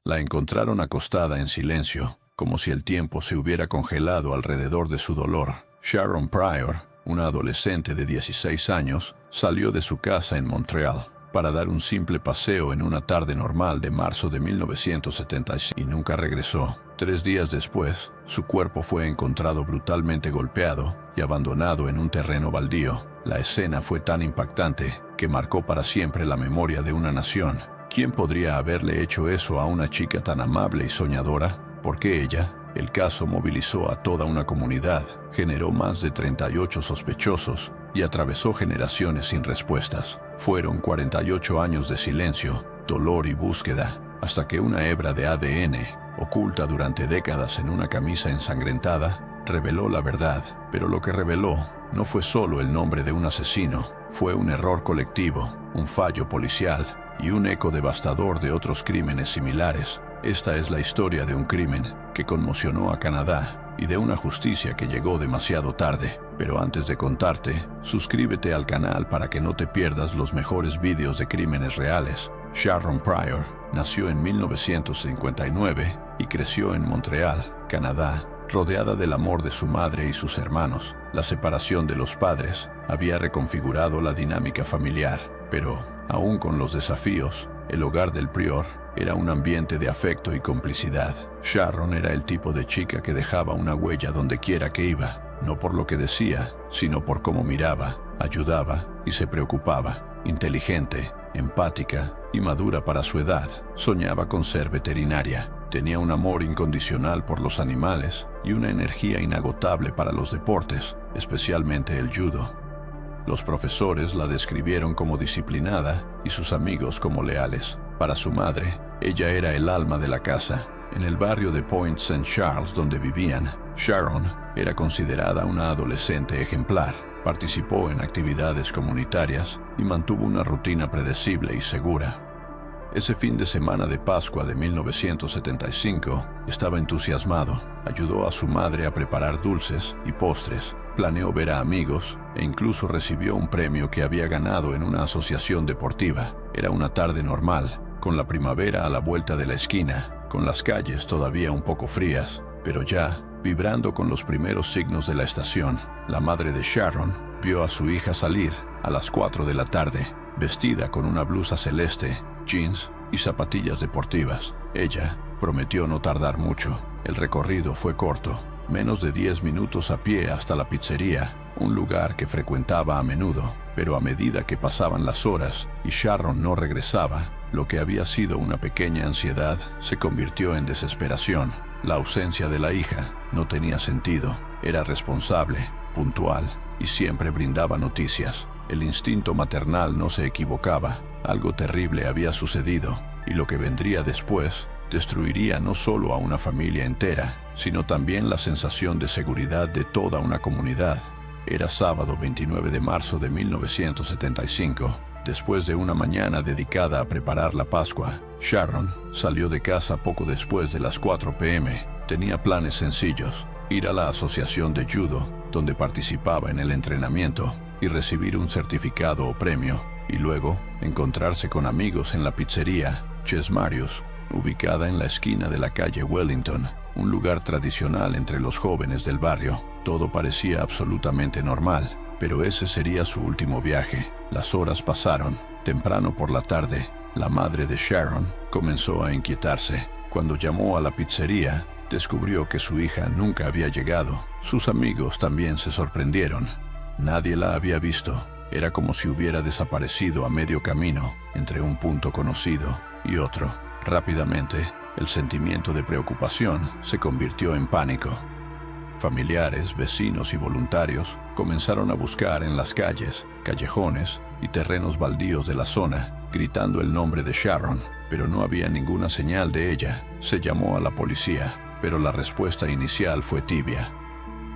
La encontraron acostada en silencio, como si el tiempo se hubiera congelado alrededor de su dolor. Sharon Pryor, una adolescente de 16 años, salió de su casa en Montreal para dar un simple paseo en una tarde normal de marzo de 1975 y nunca regresó. 3 días después, su cuerpo fue encontrado brutalmente golpeado y abandonado en un terreno baldío. La escena fue tan impactante que marcó para siempre la memoria de una nación. ¿Quién podría haberle hecho eso a una chica tan amable y soñadora? ¿Por qué ella? El caso movilizó a toda una comunidad, generó más de 38 sospechosos y atravesó generaciones sin respuestas. Fueron 48 años de silencio, dolor y búsqueda, hasta que una hebra de ADN, oculta durante décadas en una camisa ensangrentada, reveló la verdad. Pero lo que reveló no fue solo el nombre de un asesino, fue un error colectivo, un fallo policial y un eco devastador de otros crímenes similares. Esta es la historia de un crimen que conmocionó a Canadá y de una justicia que llegó demasiado tarde. Pero antes de contarte, suscríbete al canal para que no te pierdas los mejores vídeos de crímenes reales. Sharon Pryor nació en 1959 y creció en Montreal, Canadá, rodeada del amor de su madre y sus hermanos. La separación de los padres había reconfigurado la dinámica familiar, pero, aún con los desafíos, el hogar del Prior era un ambiente de afecto y complicidad. Sharon era el tipo de chica que dejaba una huella donde quiera que iba, no por lo que decía, sino por cómo miraba, ayudaba y se preocupaba. Inteligente, empática y madura para su edad, soñaba con ser veterinaria. Tenía un amor incondicional por los animales y una energía inagotable para los deportes, especialmente el judo. Los profesores la describieron como disciplinada y sus amigos como leales. Para su madre, ella era el alma de la casa. En el barrio de Point St. Charles donde vivían, Sharon era considerada una adolescente ejemplar. Participó en actividades comunitarias y mantuvo una rutina predecible y segura. Ese fin de semana de Pascua de 1975, estaba entusiasmado. Ayudó a su madre a preparar dulces y postres, planeó ver a amigos e incluso recibió un premio que había ganado en una asociación deportiva. Era una tarde normal, con la primavera a la vuelta de la esquina, con las calles todavía un poco frías, pero ya vibrando con los primeros signos de la estación. La madre de Sharon vio a su hija salir a las 4 de la tarde, vestida con una blusa celeste, jeans y zapatillas deportivas. Ella prometió no tardar mucho. El recorrido fue corto, menos de 10 minutos a pie hasta la pizzería, un lugar que frecuentaba a menudo. Pero a medida que pasaban las horas y Sharon no regresaba, lo que había sido una pequeña ansiedad se convirtió en desesperación. La ausencia de la hija no tenía sentido. Era responsable, puntual y siempre brindaba noticias. El instinto maternal no se equivocaba. Algo terrible había sucedido, y lo que vendría después destruiría no solo a una familia entera, sino también la sensación de seguridad de toda una comunidad. Era sábado 29 de marzo de 1975. Después de una mañana dedicada a preparar la Pascua, Sharon salió de casa poco después de las 4 p.m. Tenía planes sencillos: ir a la asociación de judo, donde participaba en el entrenamiento, y recibir un certificado o premio, y luego encontrarse con amigos en la pizzería Ches Marius, ubicada en la esquina de la calle Wellington, un lugar tradicional entre los jóvenes del barrio. Todo parecía absolutamente normal, pero ese sería su último viaje. Las horas pasaron. Temprano por la tarde, la madre de Sharon comenzó a inquietarse. Cuando llamó a la pizzería, descubrió que su hija nunca había llegado. Sus amigos también se sorprendieron. Nadie la había visto. Era como si hubiera desaparecido a medio camino entre un punto conocido y otro. Rápidamente, el sentimiento de preocupación se convirtió en pánico. Familiares, vecinos y voluntarios comenzaron a buscar en las calles, callejones y terrenos baldíos de la zona, gritando el nombre de Sharon, pero no había ninguna señal de ella. Se llamó a la policía, pero la respuesta inicial fue tibia.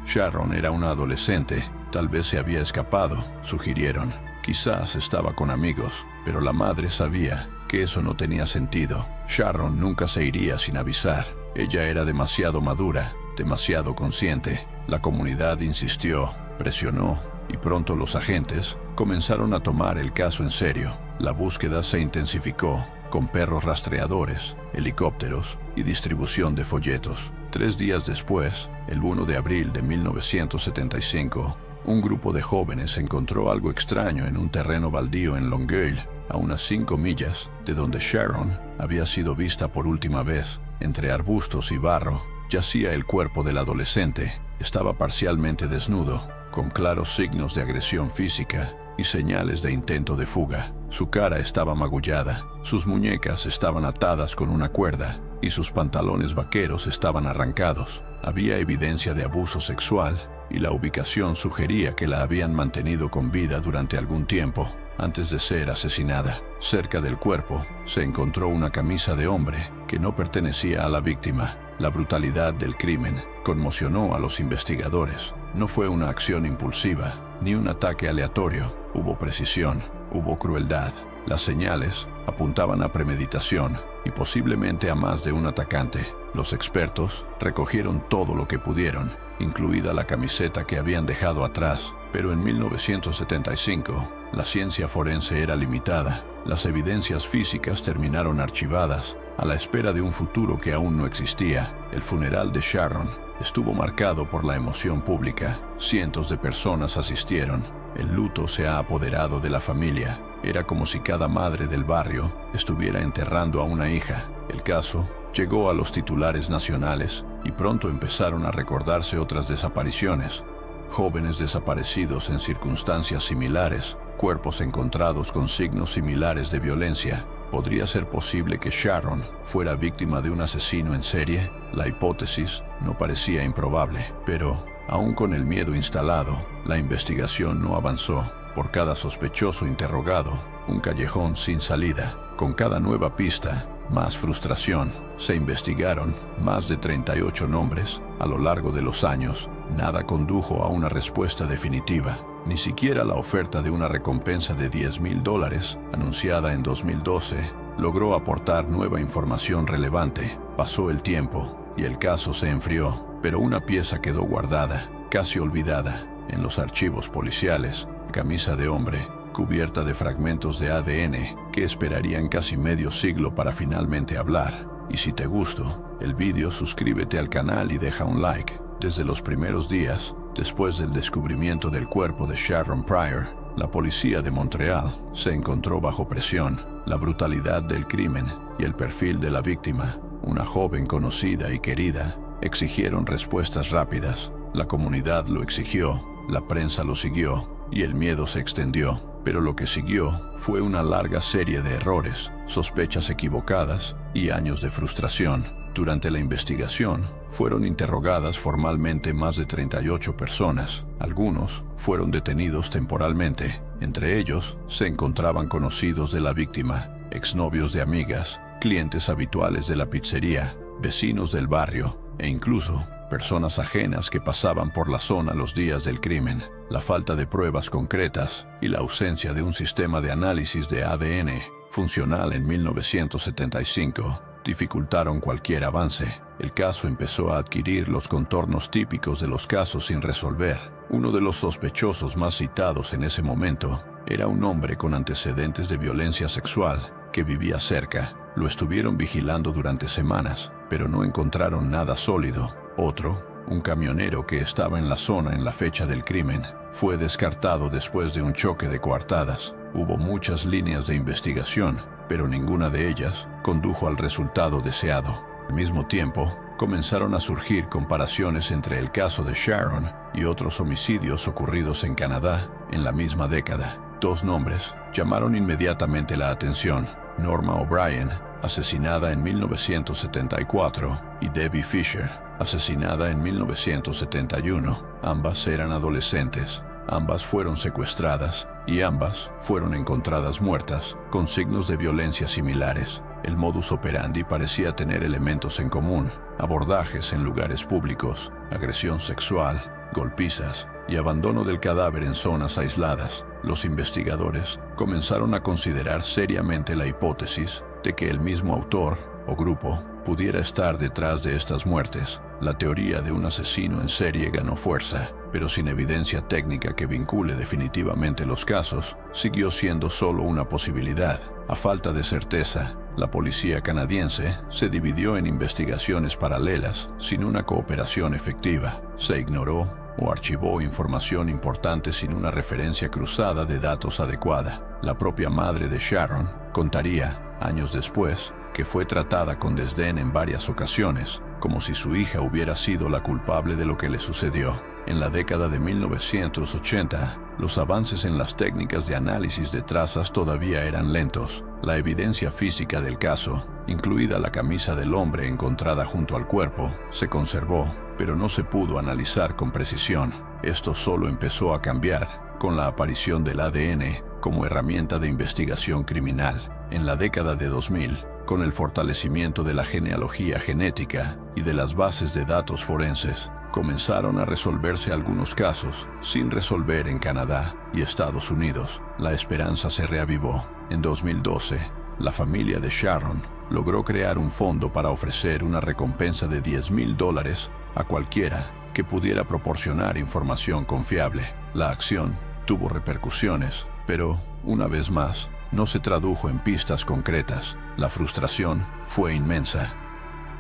Sharon era una adolescente, tal vez se había escapado, sugirieron. Quizás estaba con amigos, pero la madre sabía que eso no tenía sentido. Sharon nunca se iría sin avisar. Ella era demasiado madura, demasiado consciente. La comunidad insistió, presionó, y pronto los agentes comenzaron a tomar el caso en serio. La búsqueda se intensificó, con perros rastreadores, helicópteros y distribución de folletos. 3 días después, el 1 de abril de 1975, un grupo de jóvenes encontró algo extraño en un terreno baldío en Longueuil, a unas 5 millas de donde Sharon había sido vista por última vez. Entre arbustos y barro, yacía el cuerpo del adolescente. Estaba parcialmente desnudo, con claros signos de agresión física y señales de intento de fuga. Su cara estaba magullada, sus muñecas estaban atadas con una cuerda y sus pantalones vaqueros estaban arrancados. Había evidencia de abuso sexual y la ubicación sugería que la habían mantenido con vida durante algún tiempo antes de ser asesinada. Cerca del cuerpo se encontró una camisa de hombre que no pertenecía a la víctima. La brutalidad del crimen conmocionó a los investigadores. No fue una acción impulsiva ni un ataque aleatorio. Hubo precisión, hubo crueldad. Las señales apuntaban a premeditación y posiblemente a más de un atacante. Los expertos recogieron todo lo que pudieron, incluida la camiseta que habían dejado atrás, pero en 1975 la ciencia forense era limitada. Las evidencias físicas terminaron archivadas a la espera de un futuro que aún no existía. El funeral de Sharon estuvo marcado por la emoción pública. Cientos de personas asistieron. El luto se ha apoderado de la familia. Era como si cada madre del barrio estuviera enterrando a una hija. El caso llegó a los titulares nacionales y pronto empezaron a recordarse otras desapariciones. Jóvenes desaparecidos en circunstancias similares, cuerpos encontrados con signos similares de violencia. ¿Podría ser posible que Sharon fuera víctima de un asesino en serie? La hipótesis no parecía improbable, pero, aún con el miedo instalado, la investigación no avanzó. Por cada sospechoso interrogado, un callejón sin salida. Con cada nueva pista, más frustración. Se investigaron más de 38 nombres a lo largo de los años. Nada condujo a una respuesta definitiva. Ni siquiera la oferta de una recompensa de $10,000, anunciada en 2012, logró aportar nueva información relevante. Pasó el tiempo y el caso se enfrió, pero una pieza quedó guardada, casi olvidada, en los archivos policiales. Camisa de hombre, cubierta de fragmentos de ADN que esperarían casi medio siglo para finalmente hablar. Y si te gustó el vídeo, suscríbete al canal y deja un like. Desde los primeros días, después del descubrimiento del cuerpo de Sharon Pryor, la policía de Montreal se encontró bajo presión. La brutalidad del crimen y el perfil de la víctima, una joven conocida y querida, exigieron respuestas rápidas. La comunidad lo exigió, la prensa lo siguió y el miedo se extendió. Pero lo que siguió fue una larga serie de errores, sospechas equivocadas y años de frustración. Durante la investigación, fueron interrogadas formalmente más de 38 personas. Algunos fueron detenidos temporalmente. Entre ellos se encontraban conocidos de la víctima, exnovios de amigas, clientes habituales de la pizzería, vecinos del barrio e incluso personas ajenas que pasaban por la zona los días del crimen. La falta de pruebas concretas y la ausencia de un sistema de análisis de ADN funcional en 1975 dificultaron cualquier avance. El caso empezó a adquirir los contornos típicos de los casos sin resolver. Uno de los sospechosos más citados en ese momento era un hombre con antecedentes de violencia sexual que vivía cerca. Lo estuvieron vigilando durante semanas, pero no encontraron nada sólido. Otro, un camionero que estaba en la zona en la fecha del crimen, fue descartado después de un choque de coartadas. Hubo muchas líneas de investigación, pero ninguna de ellas condujo al resultado deseado. Al mismo tiempo, comenzaron a surgir comparaciones entre el caso de Sharon y otros homicidios ocurridos en Canadá en la misma década. Dos nombres llamaron inmediatamente la atención: Norma O'Brien, asesinada en 1974, y Debbie Fisher, asesinada en 1971. Ambas eran adolescentes, ambas fueron secuestradas y ambas fueron encontradas muertas, con signos de violencia similares. El modus operandi parecía tener elementos en común: abordajes en lugares públicos, agresión sexual, golpizas y abandono del cadáver en zonas aisladas. Los investigadores comenzaron a considerar seriamente la hipótesis de que el mismo autor o grupo pudiera estar detrás de estas muertes. La teoría de un asesino en serie ganó fuerza, pero sin evidencia técnica que vincule definitivamente los casos, siguió siendo solo una posibilidad. A falta de certeza, la policía canadiense se dividió en investigaciones paralelas, sin una cooperación efectiva. Se ignoró o archivó información importante sin una referencia cruzada de datos adecuada. La propia madre de Sharon contaría, años después, que fue tratada con desdén en varias ocasiones, como si su hija hubiera sido la culpable de lo que le sucedió. En la década de 1980, los avances en las técnicas de análisis de trazas todavía eran lentos. La evidencia física del caso, incluida la camisa del hombre encontrada junto al cuerpo, se conservó, pero no se pudo analizar con precisión. Esto solo empezó a cambiar con la aparición del ADN como herramienta de investigación criminal. En la década de 2000, con el fortalecimiento de la genealogía genética y de las bases de datos forenses, comenzaron a resolverse algunos casos sin resolver en Canadá y Estados Unidos. La esperanza se reavivó. En 2012, la familia de Sharon logró crear un fondo para ofrecer una recompensa de $10,000 a cualquiera que pudiera proporcionar información confiable. La acción tuvo repercusiones, pero, una vez más, no se tradujo en pistas concretas. La frustración fue inmensa.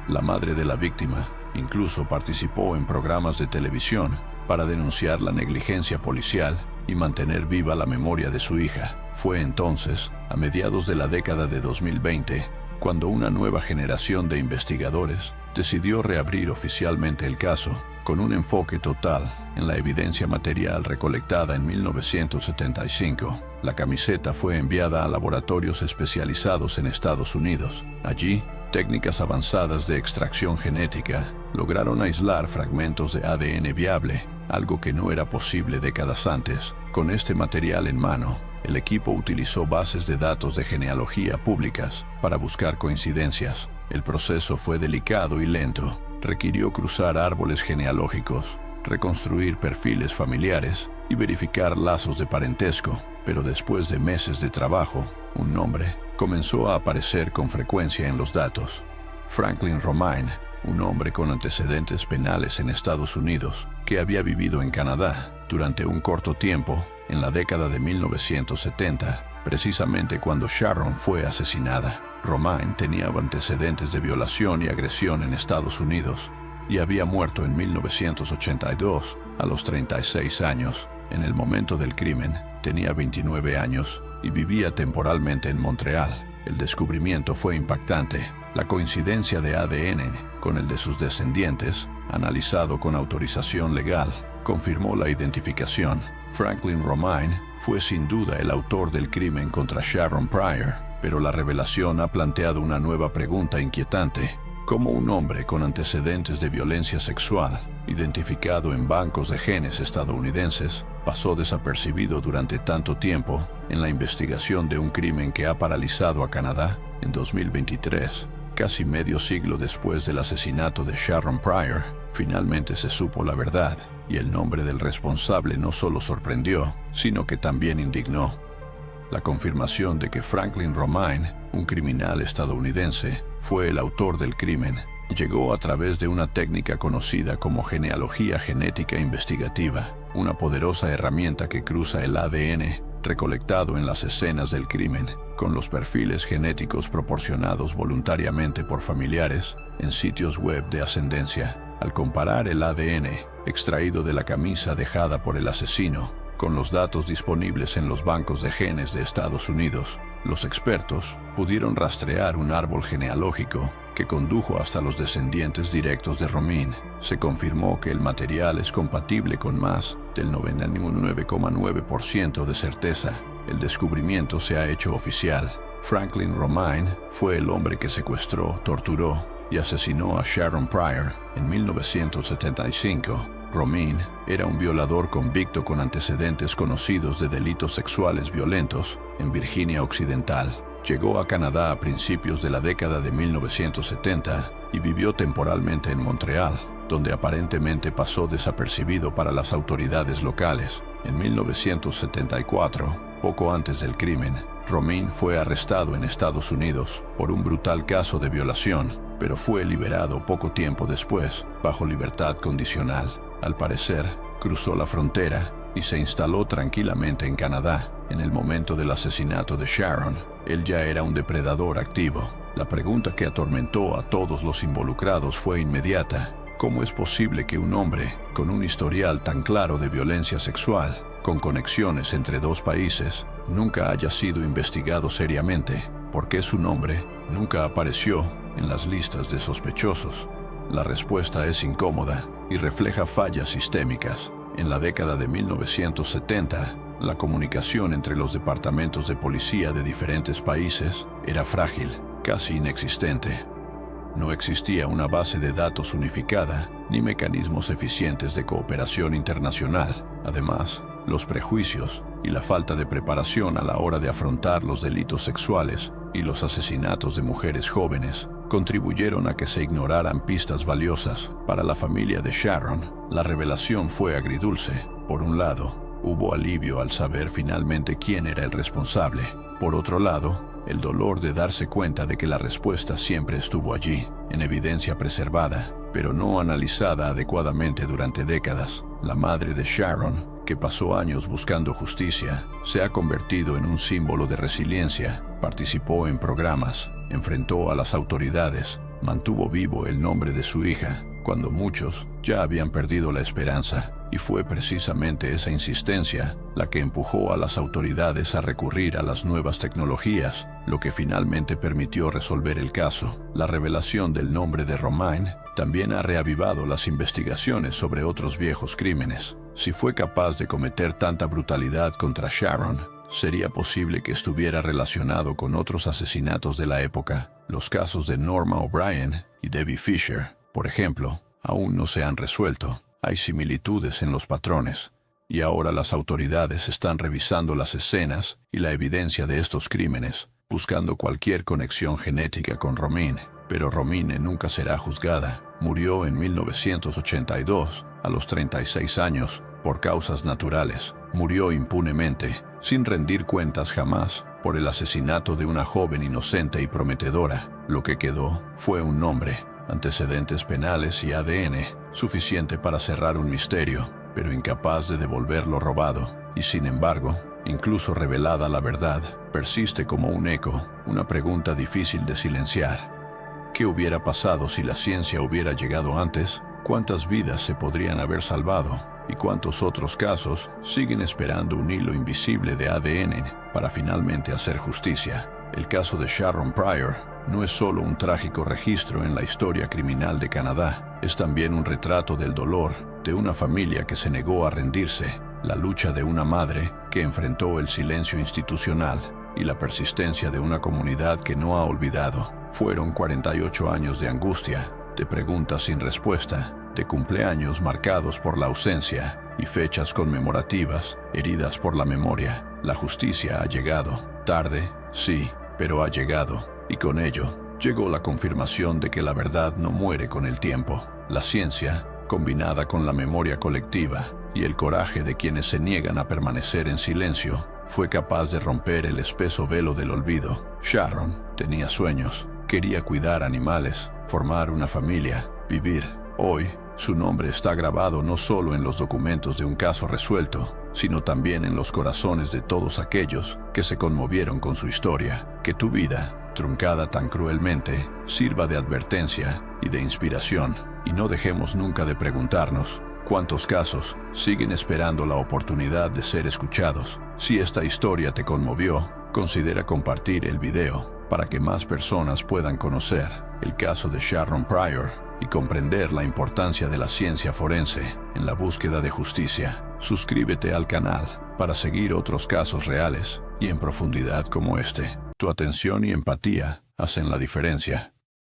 La madre de la víctima incluso participó en programas de televisión para denunciar la negligencia policial y mantener viva la memoria de su hija. Fue entonces, a mediados de la década de 2020, cuando una nueva generación de investigadores decidió reabrir oficialmente el caso, con un enfoque total en la evidencia material recolectada en 1975. La camiseta fue enviada a laboratorios especializados en Estados Unidos. Allí, técnicas avanzadas de extracción genética lograron aislar fragmentos de ADN viable, algo que no era posible décadas antes. Con este material en mano, el equipo utilizó bases de datos de genealogía públicas para buscar coincidencias. El proceso fue delicado y lento. Requirió cruzar árboles genealógicos, reconstruir perfiles familiares y verificar lazos de parentesco. Pero después de meses de trabajo, un nombre comenzó a aparecer con frecuencia en los datos. Franklin Romain, un hombre con antecedentes penales en Estados Unidos, que había vivido en Canadá durante un corto tiempo en la década de 1970, precisamente cuando Sharon fue asesinada. Romain tenía antecedentes de violación y agresión en Estados Unidos y había muerto en 1982 a los 36 años. En el momento del crimen, tenía 29 años y vivía temporalmente en Montreal. El descubrimiento fue impactante. La coincidencia de ADN con el de sus descendientes, analizado con autorización legal, confirmó la identificación. Franklin Romain fue sin duda el autor del crimen contra Sharon Pryor, pero la revelación ha planteado una nueva pregunta inquietante. ¿Cómo un hombre con antecedentes de violencia sexual, identificado en bancos de genes estadounidenses, pasó desapercibido durante tanto tiempo en la investigación de un crimen que ha paralizado a Canadá? En 2023, casi medio siglo después del asesinato de Sharon Pryor, finalmente se supo la verdad, y el nombre del responsable no solo sorprendió, sino que también indignó. La confirmación de que Franklin Romain, un criminal estadounidense, fue el autor del crimen, llegó a través de una técnica conocida como genealogía genética investigativa, una poderosa herramienta que cruza el ADN recolectado en las escenas del crimen con los perfiles genéticos proporcionados voluntariamente por familiares en sitios web de ascendencia. Al comparar el ADN extraído de la camisa dejada por el asesino con los datos disponibles en los bancos de genes de Estados Unidos, los expertos pudieron rastrear un árbol genealógico que condujo hasta los descendientes directos de Romain. Se confirmó que el material es compatible con más del 99,9% de certeza. El descubrimiento se ha hecho oficial. Franklin Romain fue el hombre que secuestró, torturó y asesinó a Sharon Pryor en 1975. Romain era un violador convicto con antecedentes conocidos de delitos sexuales violentos en Virginia Occidental. Llegó a Canadá a principios de la década de 1970 y vivió temporalmente en Montreal, donde aparentemente pasó desapercibido para las autoridades locales. En 1974, poco antes del crimen, Romain fue arrestado en Estados Unidos por un brutal caso de violación, pero fue liberado poco tiempo después, bajo libertad condicional. Al parecer, cruzó la frontera y se instaló tranquilamente en Canadá. En el momento del asesinato de Sharon, él ya era un depredador activo. La pregunta que atormentó a todos los involucrados fue inmediata: ¿cómo es posible que un hombre con un historial tan claro de violencia sexual, con conexiones entre dos países, nunca haya sido investigado seriamente? ¿Por qué su nombre nunca apareció en las listas de sospechosos? La respuesta es incómoda y refleja fallas sistémicas. En la década de 1970, la comunicación entre los departamentos de policía de diferentes países era frágil, casi inexistente. No existía una base de datos unificada ni mecanismos eficientes de cooperación internacional. Además, los prejuicios y la falta de preparación a la hora de afrontar los delitos sexuales y los asesinatos de mujeres jóvenes contribuyeron a que se ignoraran pistas valiosas. Para la familia de Sharon, la revelación fue agridulce. Por un lado, hubo alivio al saber finalmente quién era el responsable. Por otro lado, el dolor de darse cuenta de que la respuesta siempre estuvo allí, en evidencia preservada, pero no analizada adecuadamente durante décadas. La madre de Sharon, que pasó años buscando justicia, se ha convertido en un símbolo de resiliencia. Participó en programas, enfrentó a las autoridades, mantuvo vivo el nombre de su hija, cuando muchos ya habían perdido la esperanza. Y fue precisamente esa insistencia la que empujó a las autoridades a recurrir a las nuevas tecnologías, lo que finalmente permitió resolver el caso. La revelación del nombre de Romain también ha reavivado las investigaciones sobre otros viejos crímenes. Si fue capaz de cometer tanta brutalidad contra Sharon, sería posible que estuviera relacionado con otros asesinatos de la época. Los casos de Norma O'Brien y Debbie Fisher, por ejemplo, aún no se han resuelto. Hay similitudes en los patrones, y ahora las autoridades están revisando las escenas y la evidencia de estos crímenes, buscando cualquier conexión genética con Romine. Pero Romine nunca será juzgada. Murió en 1982, a los 36 años, por causas naturales. Murió impunemente, sin rendir cuentas jamás, por el asesinato de una joven inocente y prometedora. Lo que quedó fue un nombre, antecedentes penales y ADN, suficiente para cerrar un misterio, pero incapaz de devolver lo robado. Y sin embargo, incluso revelada la verdad, persiste como un eco, una pregunta difícil de silenciar. ¿Qué hubiera pasado si la ciencia hubiera llegado antes? ¿Cuántas vidas se podrían haber salvado? ¿Y cuántos otros casos siguen esperando un hilo invisible de ADN para finalmente hacer justicia? El caso de Sharon Pryor no es solo un trágico registro en la historia criminal de Canadá, es también un retrato del dolor de una familia que se negó a rendirse, la lucha de una madre que enfrentó el silencio institucional y la persistencia de una comunidad que no ha olvidado. Fueron 48 años de angustia, de preguntas sin respuesta, de cumpleaños marcados por la ausencia y fechas conmemorativas heridas por la memoria. La justicia ha llegado, tarde, sí, pero ha llegado, y con ello llegó la confirmación de que la verdad no muere con el tiempo. La ciencia, combinada con la memoria colectiva y el coraje de quienes se niegan a permanecer en silencio, fue capaz de romper el espeso velo del olvido. Sharon tenía sueños, quería cuidar animales, formar una familia, vivir. Hoy, su nombre está grabado no solo en los documentos de un caso resuelto, sino también en los corazones de todos aquellos que se conmovieron con su historia. Que tu vida, truncada tan cruelmente, sirva de advertencia y de inspiración, y no dejemos nunca de preguntarnos cuántos casos siguen esperando la oportunidad de ser escuchados. Si esta historia te conmovió, considera compartir el video para que más personas puedan conocer el caso de Sharon Pryor y comprender la importancia de la ciencia forense en la búsqueda de justicia. Suscríbete al canal para seguir otros casos reales y en profundidad como este. Tu atención y empatía hacen la diferencia.